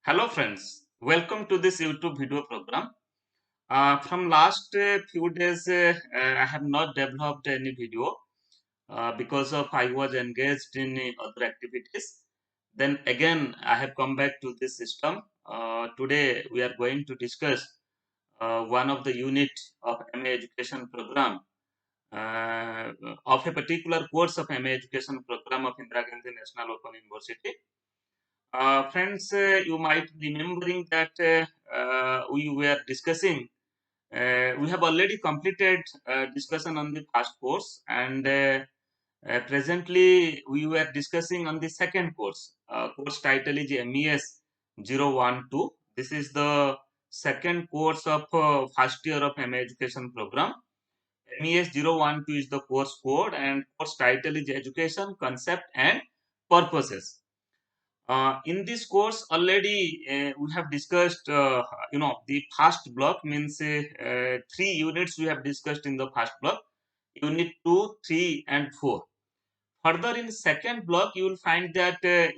Hello friends, welcome to this YouTube video program. From last few days, I have not developed any video because of I was engaged in other activities. Then again, I have come back to this system. Today, we are going to discuss one of the unit of MA education program of a particular course of MA education program of Indira Gandhi National Open University. Friends, you might be remembering that we were discussing. We have already completed discussion on the first course, and presently we were discussing on the second course. Course title is MES-012. This is the second course of first year of MA education program. MES-012 is the course code, and course title is Education Concept and Purposes. In this course already we have discussed the first block means three units we have discussed in the first block, unit 2, 3 and 4. Further in the second block you will find that the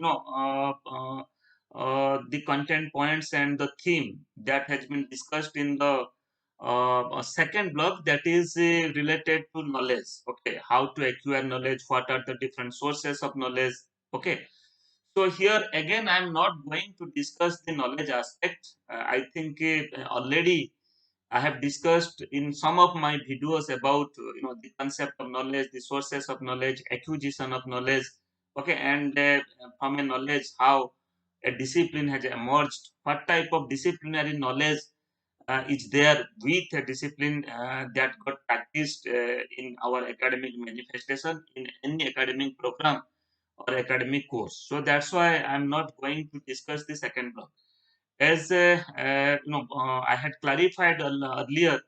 content points and the theme that has been discussed in the second block, that is related to knowledge. Okay, how to acquire knowledge, what are the different sources of knowledge. Okay, so here again, I'm not going to discuss the knowledge aspect. I think already I have discussed in some of my videos about the concept of knowledge, the sources of knowledge, acquisition of knowledge. Okay, and from a knowledge how a discipline has emerged, what type of disciplinary knowledge is there with a discipline that got practiced in our academic manifestation in any academic program or academic course. So that's why I'm not going to discuss the second block. As I had clarified earlier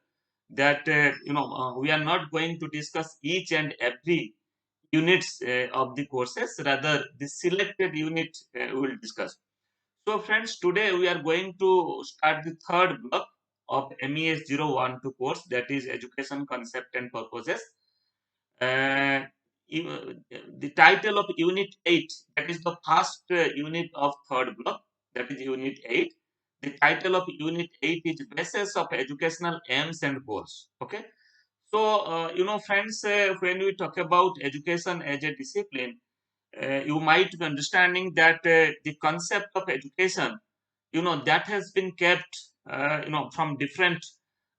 that we are not going to discuss each and every units of the courses. Rather, the selected unit we will discuss. So, friends, today we are going to start the third block of MES-012 course, that is Education Concept and Purposes. Uh, the title of Unit 8, that is the first unit of third block, that is Unit 8. The title of Unit 8 is Basis of Educational Aims and Goals. Okay. So, friends, when we talk about education as a discipline, you might be understanding that the concept of education, that has been kept, from different,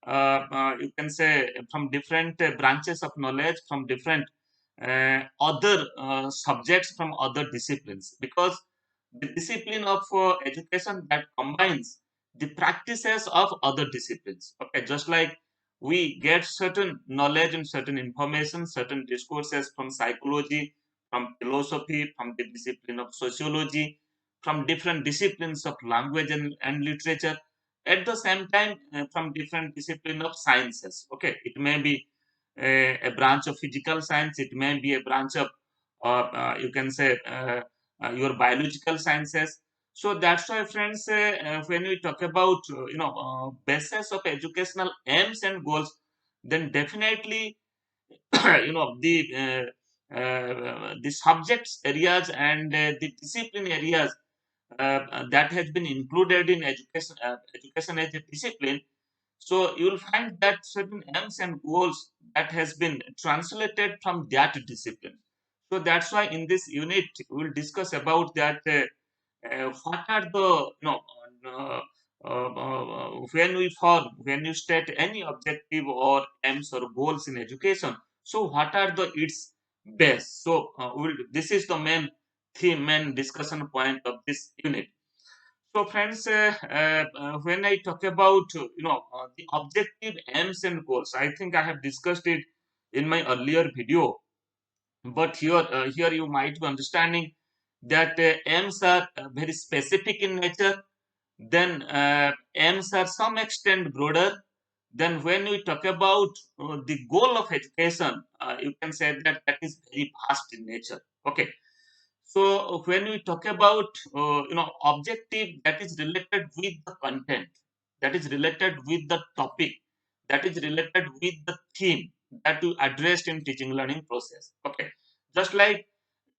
you can say, from different branches of knowledge, from different other subjects, from other disciplines, because the discipline of education that combines the practices of other disciplines. Okay, just like we get certain knowledge and certain information, certain discourses from psychology, from philosophy, from the discipline of sociology, from different disciplines of language and literature, at the same time from different discipline of sciences. Okay, it may be a branch of physical science, it may be a branch of you can say your biological sciences. So that's why, friends, when we talk about basis of educational aims and goals, then definitely the subjects areas and the discipline areas that has been included in education as a discipline. So you will find that certain aims and goals that has been translated from that discipline. So that's why in this unit we will discuss about that. What are the uh, when you state any objective or aims or goals in education, so what are the its base. So this is the main theme, main discussion point of this unit. So, friends, when I talk about the objective aims and goals, I think I have discussed it in my earlier video. But here you might be understanding that aims are very specific in nature. Then aims are some extent broader. Then when we talk about the goal of education, you can say that that is very vast in nature. Okay. So when we talk about objective, that is related with the content, that is related with the topic, that is related with the theme that we addressed in teaching learning process. Okay, just like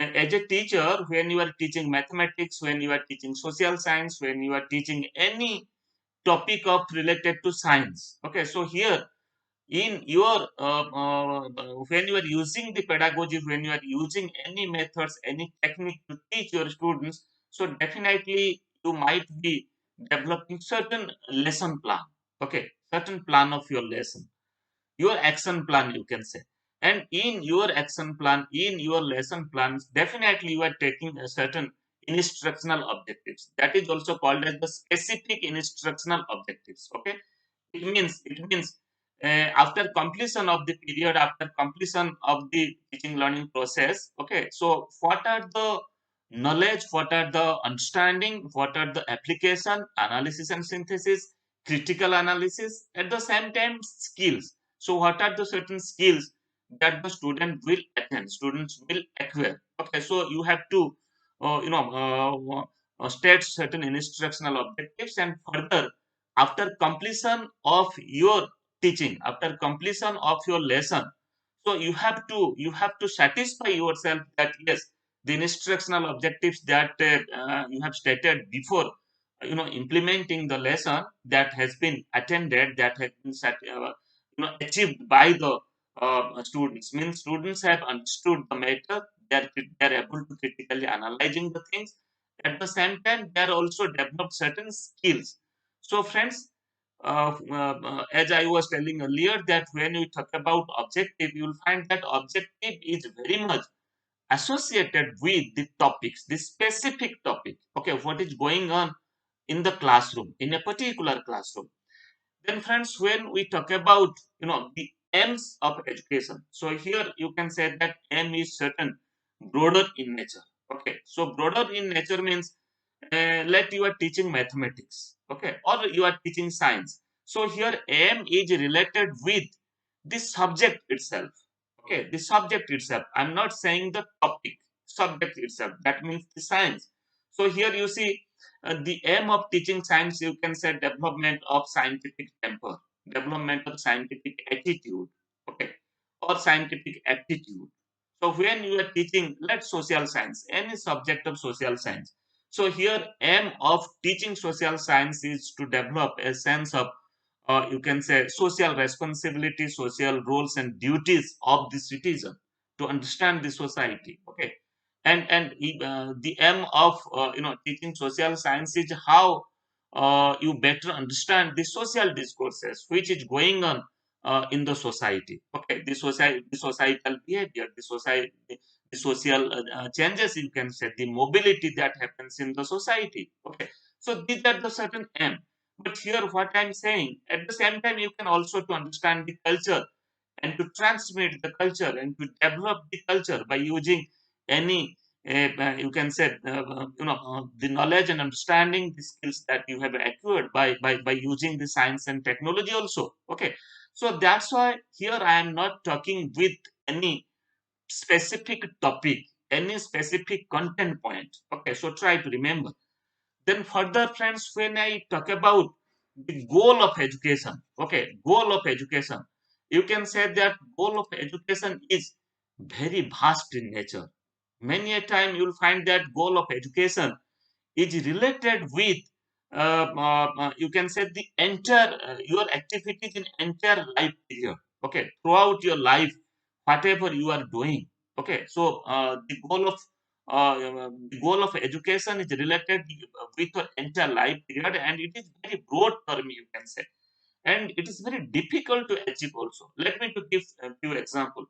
as a teacher, when you are teaching mathematics, when you are teaching social science, when you are teaching any topic of related to science, okay, so here in your when you are using the pedagogy, when you are using any methods, any technique to teach your students, so definitely you might be developing certain lesson plan, okay, certain plan of your lesson, your action plan, you can say. And in your action plan, in your lesson plans, definitely you are taking a certain instructional objectives, that is also called as the specific instructional objectives, okay. It means after completion of the period, after completion of the teaching learning process, okay, so what are the knowledge, what are the understanding, what are the application, analysis and synthesis, critical analysis, at the same time skills. So what are the certain skills that the student will attend, students will acquire, okay. So you have to state certain instructional objectives, and further, after completion of your teaching, after completion of your lesson, so you have to satisfy yourself that yes, the instructional objectives that you have stated before, implementing the lesson, that has been attended, that has been achieved by the students, means students have understood the matter, they're able to critically analyzing the things, at the same time they are also developed certain skills. So friends, as I was telling earlier, that when you talk about objective, you will find that objective is very much associated with the topics, the specific topic. Okay, what is going on in the classroom, in a particular classroom. Then, friends, when we talk about the aims of education, so here you can say that aim is certain broader in nature. Okay, so broader in nature means let you are teaching mathematics, okay, or you are teaching science. So here aim is related with the subject itself, okay, the subject itself. I'm not saying the topic, subject itself, that means the science. So here you see the aim of teaching science, you can say development of scientific temper, development of scientific attitude, okay, or scientific aptitude. So when you are teaching, let social science, any subject of social science, so here aim of teaching social science is to develop a sense of you can say social responsibility, social roles and duties of the citizen, to understand the society, okay. And the aim of teaching social science is how you better understand the social discourses which is going on in the society, okay, the societal behavior, the social changes, you can say the mobility that happens in the society, okay. So these are the certain aim. But here what I'm saying, at the same time, you can also to understand the culture and to transmit the culture and to develop the culture by using any you can say the knowledge and understanding the skills that you have acquired by using the science and technology also, okay. So that's why here I am not talking with any specific topic, any specific content point, okay. So try to remember. Then further, friends, when I talk about the goal of education, okay, goal of education, you can say that goal of education is very vast in nature. Many a time you'll find that goal of education is related with you can say the entire your activities in entire life period, okay, throughout your life, whatever you are doing, okay. So the goal of education is related with your entire life period, and it is very broad term, you can say, and it is very difficult to achieve also. Let me to give a few examples.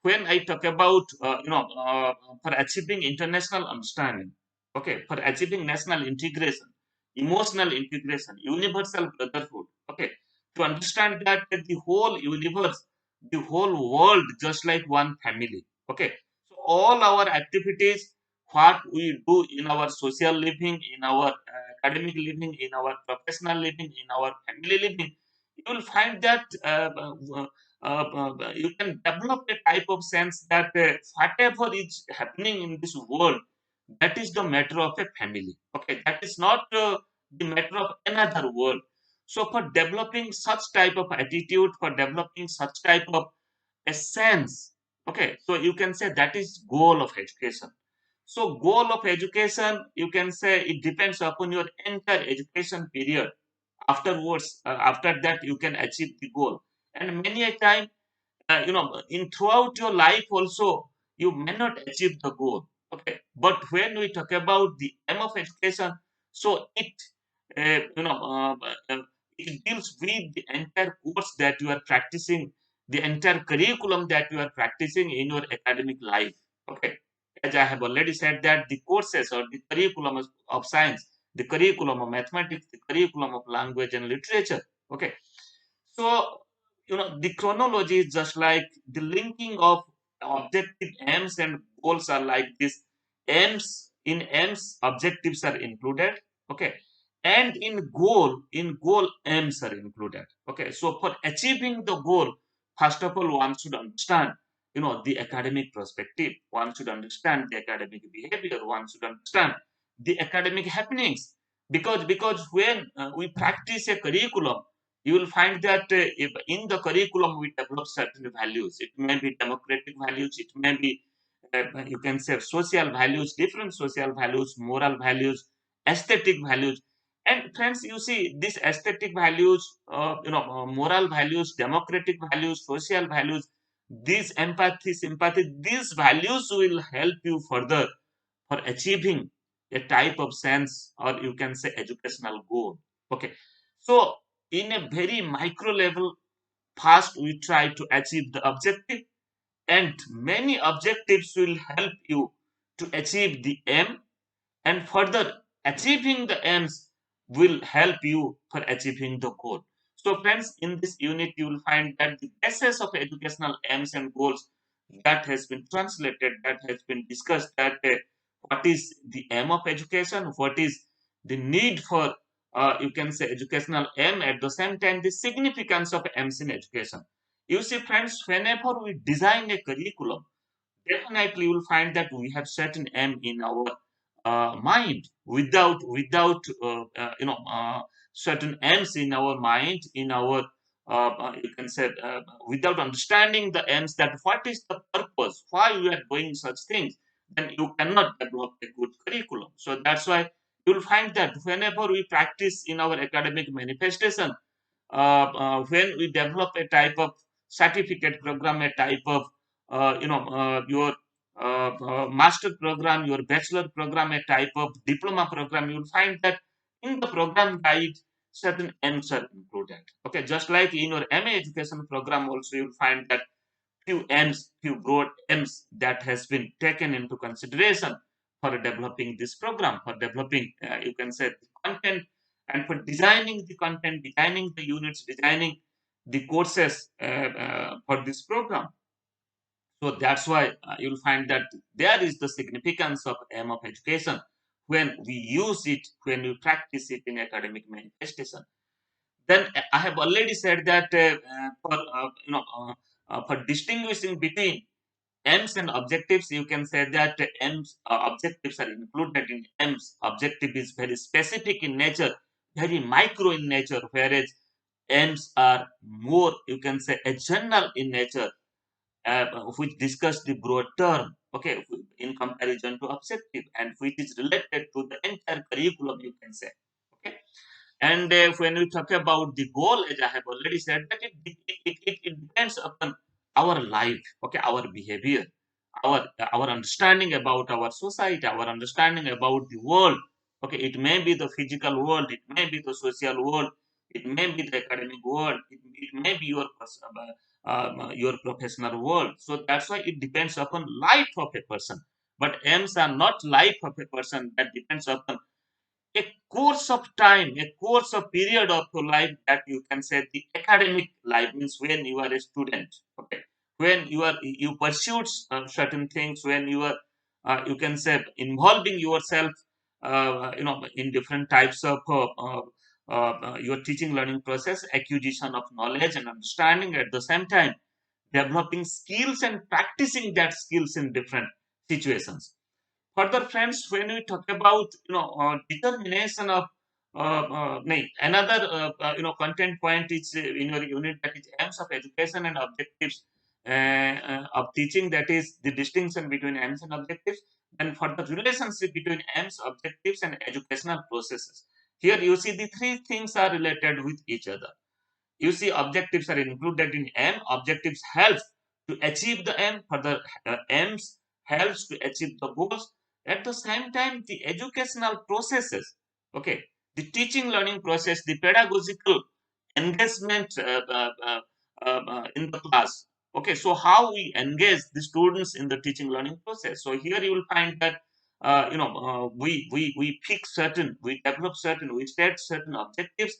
When I talk about for achieving international understanding, okay, for achieving national integration, emotional integration, universal brotherhood, okay, to understand that the whole universe, the whole world, just like one family, okay. So all our activities, what we do in our social living, in our academic living, in our professional living, in our family living, you will find that you can develop a type of sense that whatever is happening in this world, that is the matter of a family, okay, that is not the matter of another world. So for developing such type of attitude, for developing such type of a sense, okay, so you can say that is goal of education. So goal of education, you can say it depends upon your entire education period. Afterwards, after that, you can achieve the goal. And many a time, in throughout your life also, you may not achieve the goal. Okay, but when we talk about the aim of education, so it, uh, you know, uh, it deals with the entire course that you are practicing, the entire curriculum that you are practicing in your academic life. Okay, as I have already said that the courses or the curriculum of science, the curriculum of mathematics, the curriculum of language and literature. Okay, so, the chronology is just like the linking of objective aims and goals are like this. In aims, objectives are included. Okay. And in goal aims are included. Okay. So for achieving the goal, first of all, one should understand, the academic perspective. One should understand the academic behavior. One should understand the academic happenings. Because when we practice a curriculum, you will find that if in the curriculum we develop certain values. It may be democratic values, it may be, you can say, social values, different social values, moral values, aesthetic values. And friends, you see, these aesthetic values, moral values, democratic values, social values, these empathy, sympathy, these values will help you further for achieving a type of sense, or you can say educational goal. Okay. So in a very micro level, first we try to achieve the objective, and many objectives will help you to achieve the aim, and further achieving the aims will help you for achieving the goal. So friends, in this unit you will find that the basis of educational aims and goals, that has been translated, that has been discussed, that what is the aim of education, what is the need for, you can say, educational aim, at the same time the significance of aims in education. You see friends, whenever we design a curriculum, definitely you will find that we have certain aim in our mind. Without certain aims in our mind, in our, you can say, without understanding the aims, that what is the purpose, why we are doing such things, then you cannot develop a good curriculum. So that's why you will find that whenever we practice in our academic manifestation, when we develop a type of certificate program, a type of, your master program, your bachelor program, a type of diploma program, you will find that in the program guide, certain aims are included. Okay, just like in your MA education program, also you will find that few aims, few broad aims that has been taken into consideration for developing this program, for developing, you can say, the content, and for designing the content, designing the units, designing the courses for this program. So that's why you'll find that there is the significance of aim of education when we use it, when we practice it in academic manifestation. Then I have already said that for distinguishing between aims and objectives, you can say that aims, objectives are included in aims. Objective is very specific in nature, very micro in nature, whereas aims are more, you can say, a general in nature, which discuss the broad term, okay, in comparison to objective, and which is related to the entire curriculum, you can say. Okay. And when we talk about the goal, as I have already said, that it depends upon our life, okay, our behavior, our understanding about our society, our understanding about the world. Okay, it may be the physical world, it may be the social world, it may be the academic world, it may be your professional world. So that's why it depends upon life of a person. But aims are not life of a person. That depends upon a course of time, a course of period of your life, that you can say the academic life means when you are a student. Okay, when you pursued certain things, when you are, you can say, involving yourself, in different types of your teaching learning process, acquisition of knowledge and understanding, at the same time developing skills and practicing that skills in different situations. Further, friends, when we talk about, determination of, another, content point is in your unit, that is aims of education and objectives of teaching, that is the distinction between aims and objectives. Then for the relationship between aims, objectives, and educational processes. Here you see the three things are related with each other. You see, objectives are included in aim. Objectives help to achieve the aim. Further, aims helps to achieve the goals. At the same time, the educational processes, okay, the teaching learning process, the pedagogical engagement in the class. Okay, so how we engage the students in the teaching learning process. So here you will find that we pick certain, we develop certain, we set certain objectives,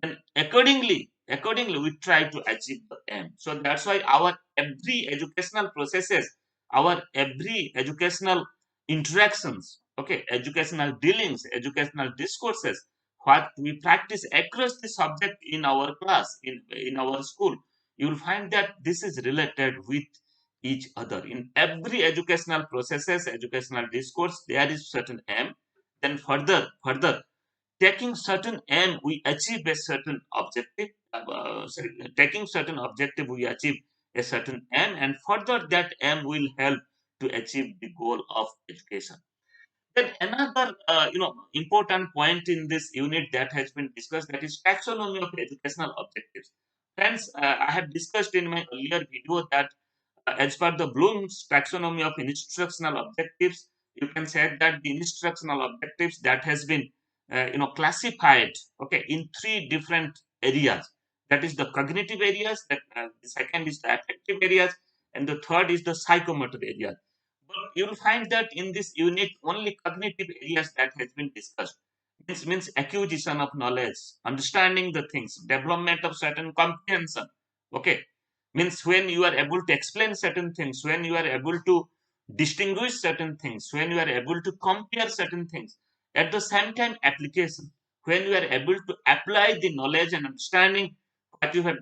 and accordingly we try to achieve the aim. So that's why our every educational processes, our every educational interactions, okay, educational dealings, educational discourses, what we practice across the subject in our class, in our school, you will find that this is related with each other. In every educational processes, educational discourse, there is certain aim. Then further taking certain aim, we achieve a certain objective. Taking certain objective, we achieve a certain aim, and further that aim will help to achieve the goal of education. Then another important point in this unit that has been discussed, that is taxonomy of educational objectives. Friends, I have discussed in my earlier video that as per the Bloom's taxonomy of instructional objectives, you can say that the instructional objectives that has been classified, okay, in three different areas. That is the cognitive areas. That the second is the affective areas, and the third is the psychomotor areas. But you will find that in this unit, only cognitive areas that has been discussed. This means acquisition of knowledge, understanding the things, development of certain comprehension. Okay, means when you are able to explain certain things, when you are able to distinguish certain things, when you are able to compare certain things, at the same time application, when you are able to apply the knowledge and understanding what you have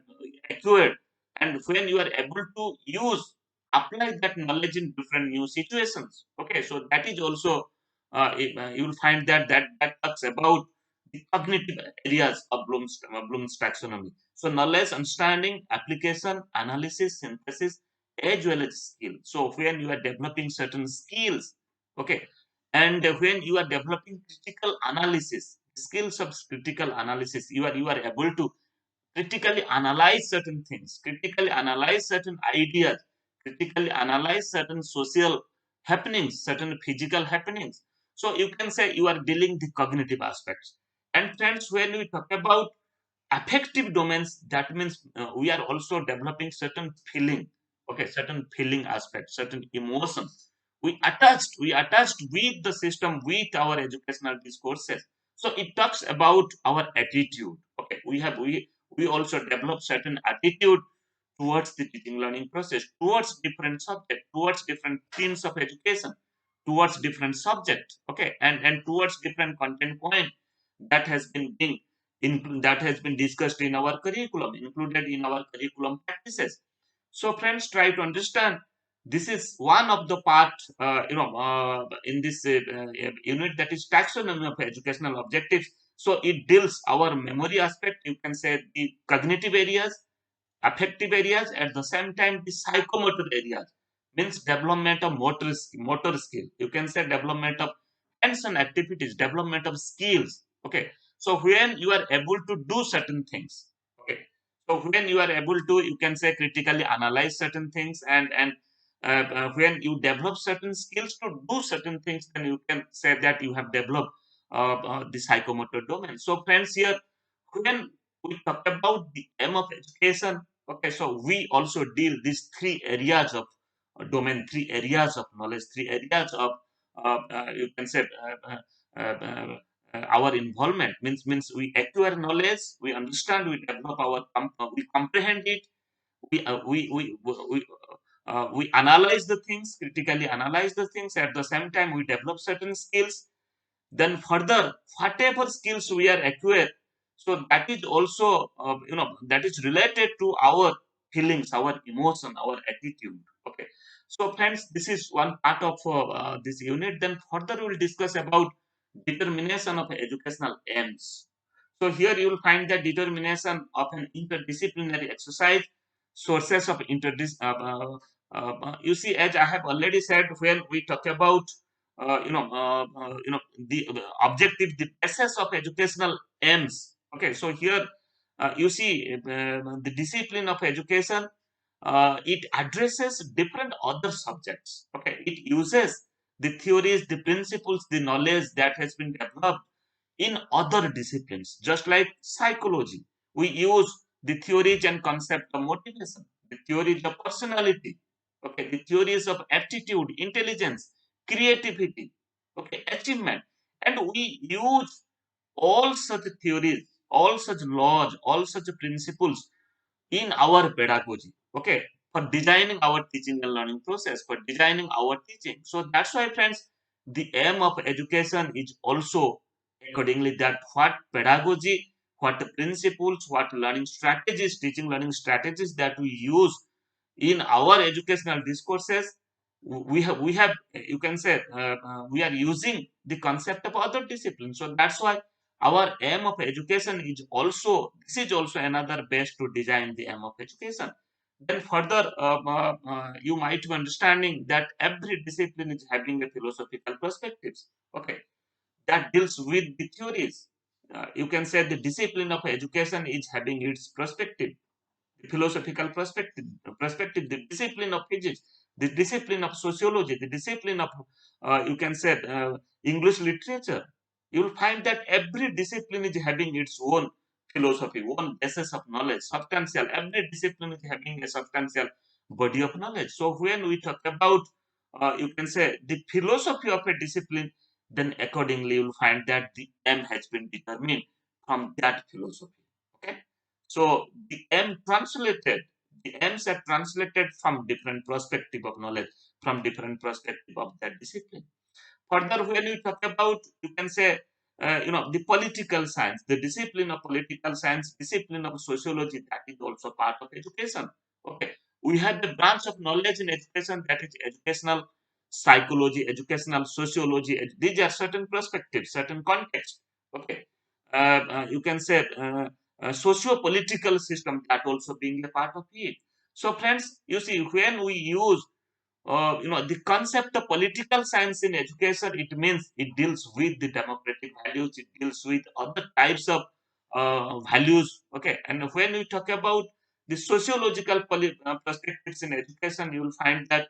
acquired, and when you are able to use, apply that knowledge in different new situations. Okay, so that is also you will find that talks about the cognitive areas of Bloom's taxonomy. So knowledge, understanding, application, analysis, synthesis, as well as skill. So when you are developing certain skills, okay, and when you are developing critical analysis, skills of critical analysis, you are able to critically analyze certain things, critically analyze certain ideas, critically analyze certain social happenings, certain physical happenings. So you can say you are dealing the cognitive aspects. And friends, when we talk about affective domains, that means we are also developing certain feeling, okay, certain feeling aspects, certain emotions. We attached with the system, with our educational discourses. So it talks about our attitude. Okay, we also develop certain attitude towards the teaching learning process, towards different subjects, towards different themes of education, towards different subjects, okay, and towards different content point that has been being that has been discussed in our curriculum, included in our curriculum practices. So friends, try to understand, this is one of the part in this unit, that is taxonomy of educational objectives. So it deals our memory aspect, you can say the cognitive areas, affective areas, at the same time the psychomotor areas, means development of motor skill, you can say development of hands-on activities, development of skills. Okay, so when you are able to do certain things, okay, so when you are able to, you can say, critically analyze certain things, and when you develop certain skills to do certain things, then you can say that you have developed the psychomotor domain. So friends, here when we talk about the aim of education, okay, so we also deal these three areas of domain, three areas of knowledge, three areas of you can say our involvement, means we acquire knowledge, we understand, we develop we comprehend it, we analyze the things, critically analyze the things, at the same time we develop certain skills. Then further, whatever skills we are acquire, so that is also that is related to our feelings, our emotion, our attitude. Okay, so friends, this is one part of this unit. Then further we will discuss about determination of educational aims. So here you will find the determination of an interdisciplinary exercise, sources of you see, as I have already said, when we talk about the objective, the essence of educational aims. Okay, so here you see the discipline of education. It addresses different other subjects. Okay, it uses the theories, the principles, the knowledge that has been developed in other disciplines, just like psychology. We use the theories and concept of motivation, the theories of personality, okay, the theories of aptitude, intelligence, creativity, okay, achievement, and we use all such theories, all such laws, all such principles in our pedagogy, okay, for designing our teaching and learning process, for designing our teaching. So that's why, friends, the aim of education is also accordingly that what pedagogy, what principles, what learning strategies, teaching learning strategies that we use in our educational discourses, we have you can say we are using the concept of other disciplines. So that's why our aim of education is also, this is also another base to design the aim of education. Then further you might be understanding that every discipline is having a philosophical perspectives, okay, that deals with the theories. You can say the discipline of education is having its perspective, philosophical perspective, the discipline of physics, the discipline of sociology, the discipline of you can say English literature. You will find that every discipline is having its own philosophy, own basis of knowledge, substantial. Every discipline is having a substantial body of knowledge. So when we talk about you can say the philosophy of a discipline, then accordingly you will find that the aim has been determined from that philosophy. Okay. So the M's are translated from different perspective of knowledge, from different perspective of that discipline. Further, when you talk about, you can say, the political science, the discipline of political science, discipline of sociology, that is also part of education. Okay, we have the branch of knowledge in education, that is educational psychology, educational sociology. These are certain perspectives, certain contexts. Okay, you can say socio-political system, that also being a part of it. So, friends, you see, when we use the concept of political science in education, it means it deals with the democratic values, it deals with other types of values. Okay, and when we talk about the sociological perspectives in education, you will find that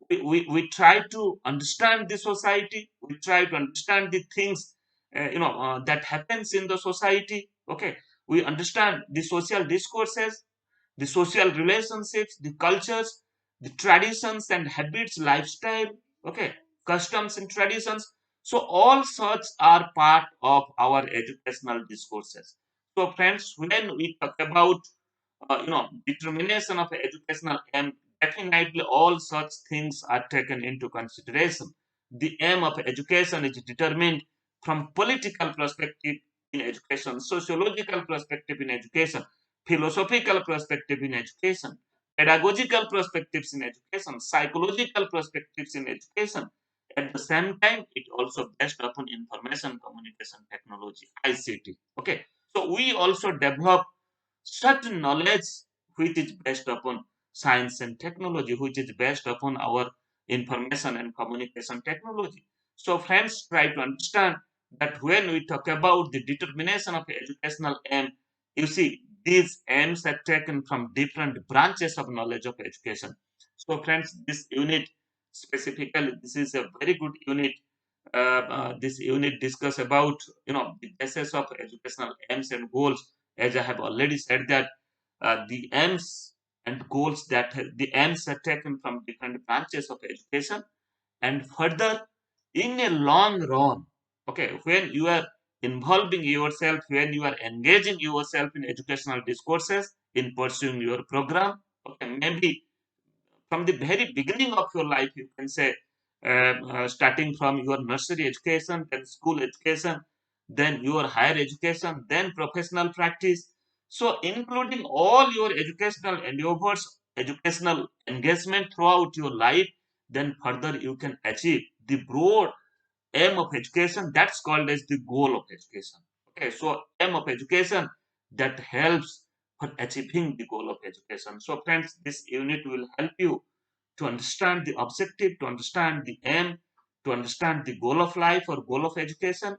we try to understand the society, we try to understand the things that happens in the society. Okay, we understand the social discourses, the social relationships, the cultures, the traditions and habits, lifestyle, okay, customs and traditions. So all such are part of our educational discourses. So friends, when we talk about determination of educational aim, definitely all such things are taken into consideration. The aim of education is determined from political perspective in education, sociological perspective in education, philosophical perspective in education, pedagogical perspectives in education, psychological perspectives in education. At the same time, it also based upon information communication technology, ICT. Okay, so we also develop certain knowledge which is based upon science and technology, which is based upon our information and communication technology. So, friends, try to understand that when we talk about the determination of educational aim, you see, these aims are taken from different branches of knowledge of education. So, friends, this unit specifically, this is a very good unit. This unit discuss about the basis of educational aims and goals. As I have already said that the aims and goals the aims are taken from different branches of education, and further in a long run, okay, when you are involving yourself, when you are engaging yourself in educational discourses, in pursuing your program, okay, maybe from the very beginning of your life, you can say, starting from your nursery education, then school education, then your higher education, then professional practice. So, including all your educational endeavors, educational engagement throughout your life, then further you can achieve the broad aim of education, that's called as the goal of education. Okay, so aim of education that helps for achieving the goal of education. So, friends, this unit will help you to understand the objective, to understand the aim, to understand the goal of life or goal of education.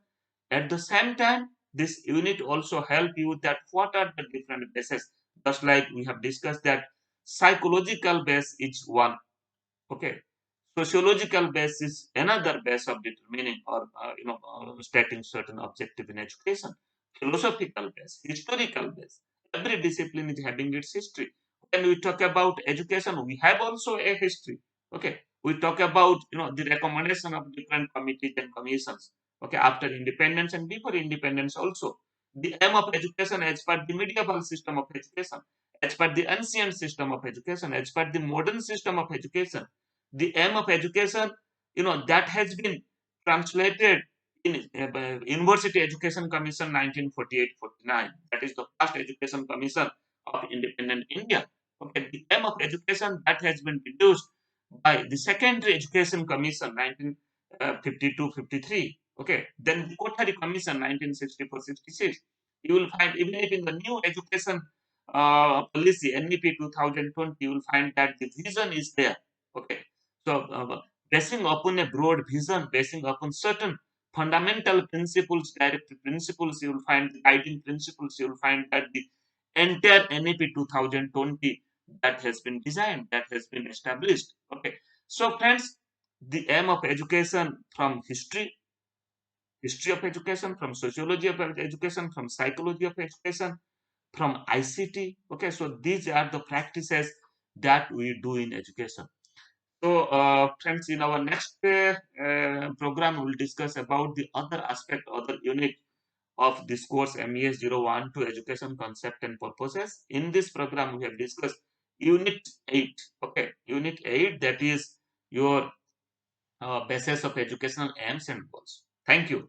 At the same time, this unit also help you that what are the different bases. Just like we have discussed that psychological base is one. Okay, sociological base is another base of determining or stating certain objective in education. Philosophical base, historical base. Every discipline is having its history. When we talk about education, we have also a history. Okay, we talk about the recommendation of different committees and commissions. Okay, after independence and before independence also. The aim of education as per the medieval system of education, as per the ancient system of education, as per the modern system of education, the aim of education, that has been translated in University Education Commission 1948-49. That is the first education commission of independent India. Okay, the aim of education that has been reduced by the Secondary Education Commission 1952-53. Okay, then the Kothari Commission 1964-66. You will find even if in the new education policy NEP 2020, you will find that the vision is there. Okay, so basing upon a broad vision, basing upon certain fundamental principles, directive principles, you will find the guiding principles. You will find that the entire NEP 2020 that has been designed, that has been established. Okay, so friends, the aim of education from history of education, from sociology of education, from psychology of education, from ICT. Okay, so these are the practices that we do in education. So, friends, in our next program, we will discuss about the other aspect, other unit of this course MES-012 Education Concept and Purposes. In this program, we have discussed Unit 8. Okay, Unit 8, that is your basis of educational aims and goals. Thank you.